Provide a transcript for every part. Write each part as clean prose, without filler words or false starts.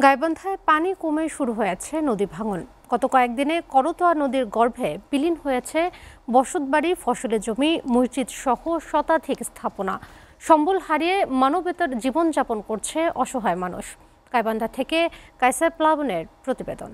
গাইবান্ধায় পানি কমে শুরু হয়েছে নদী ভাঙন। গত কয়েকদিনে করতোয়া নদীর গর্ভে বিলীন হয়েছে বসতবাড়ি, ফসলের জমি, মসজিদ সহ শতাধিক স্থাপনা। সম্বল হারিয়ে মানবেতর জীবনযাপন করছে অসহায় মানুষ। গাইবান্ধা থেকে কায়সার প্লাবনের প্রতিবেদন।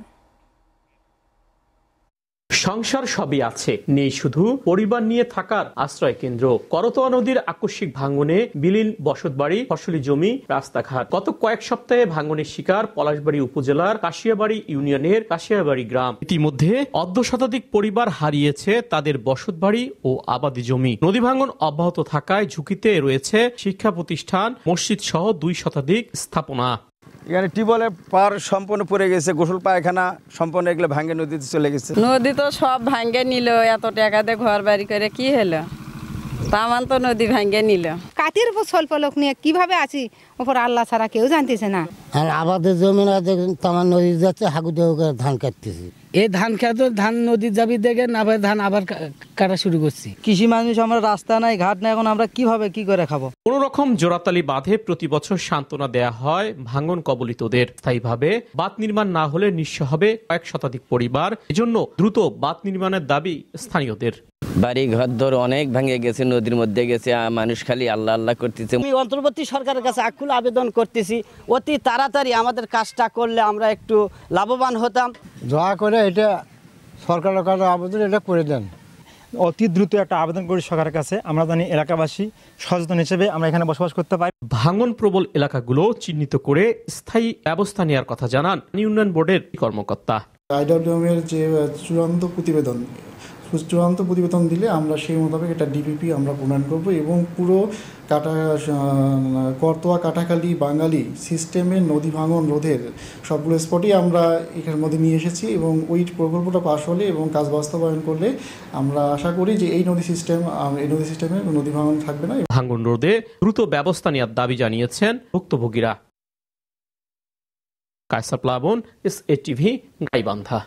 সংসার সবই আছে, নেই শুধু পরিবার নিয়ে থাকার আশ্রয় কেন্দ্র। করতোয়া নদীর আকস্মিক ভাঙনে বিলীন বসতবাড়ি, ফসলি জমি, রাস্তাঘাট। গত কয়েক সপ্তাহে ভাঙনের শিকার পলাশবাড়ী উপজেলার কাশিয়াবাড়ি ইউনিয়নের কাশিয়াবাড়ি গ্রাম। ইতিমধ্যে অর্ধশতাধিক পরিবার হারিয়েছে তাদের বসতবাড়ি ও আবাদি জমি। নদী ভাঙন অব্যাহত থাকায় ঝুঁকিতে রয়েছে শিক্ষা প্রতিষ্ঠান, মসজিদ সহ 2 শতাধিক স্থাপনা। এখানে টিউবওয়েলের পার সম্পূর্ণ পড়ে গেছে, গোসল পায়খানা সম্পূর্ণ এগুলো ভাঙ্গে নদীতে চলে গেছে। নদী তো সব ভাঙ্গে নিল, এত টাকা দিয়ে ঘর বাড়ি করে কি হলো? তামান তো নদী ভাঙ্গে নিল। কাতির উপর স্বল্প লোক নিয়ে কিভাবে আছি, ওপর আল্লাহ ছাড়া কেউ জানতেছে না। আমাদের জমি তামান নদী যাচ্ছে, হাগু দেহ ধান কাটতেছি। এই ধান খেতে ধান নদীর যাবি দেখে না ভাই, ধান আবার কাটা শুরু করছি। কৃষি মানুষ, আমরা রাস্তা নাই, ঘাট নাই, এখন আমরা কিভাবে কি করে খাবো? কোন রকম জোড়াতালি বাঁধে প্রতি বছর সান্ত্বনা দেয়া হয় ভাঙন কবলিতদের। স্থায়ীভাবে বাঁধ নির্মাণ না হলে নিঃস্ব হবে কয়েক শতাধিক পরিবার। এজন্য দ্রুত বাঁধ নির্মাণের দাবি স্থানীয়দের। বাড়ি ঘর ধর অনেক ভেঙে গেছে, নদীর মধ্যে গেছে, মানুষ খালি আল্লাহ আল্লাহ করতেছে। আমি অন্তর্বর্তী সরকারের কাছে আকুল আবেদন করতেছি, অতি তাড়াতাড়ি আমাদের কাজটা করলে আমরা একটু লাভবান হতাম। দয়া করে এটা সরকারের কাছে আবেদন এটা করে দেন। অতি দ্রুত একটা আবেদন করি সরকারের কাছে, আমরা জানি এলাকাবাসী সচেতন হিসেবে আমরা এখানে বসবাস করতে পারি। ভাঙন প্রবল এলাকাগুলো চিহ্নিত করে স্থায়ী ব্যবস্থা নেওয়ার কথা জানান ইউনিয়ন বোর্ডের কর্মকর্তা। আইডব্লিউএম-এর যে চূড়ান্ত প্রতিবেদন দিলে আমরা সেই মোতাবেক একটা ডিপিপি আমরা প্রণয়ন করব এবং পুরো করতোয়া, কাটাখালী, বাঙালি সিস্টেমের নদী ভাঙন রোধের সবগুলো স্পটই আমরা এখানের মধ্যে নিয়ে এসেছি এবং ওই প্রকল্পটা পাশ হলে এবং কাজ বাস্তবায়ন করলে আমরা আশা করি যে এই নদী সিস্টেমে নদী ভাঙন থাকবে না। ভাঙন রোধে দ্রুত ব্যবস্থা নেওয়ার দাবি জানিয়েছেন ভুক্তভোগীরা। কায়সার প্লাবন, এসএটিভি, গাইবান্ধা।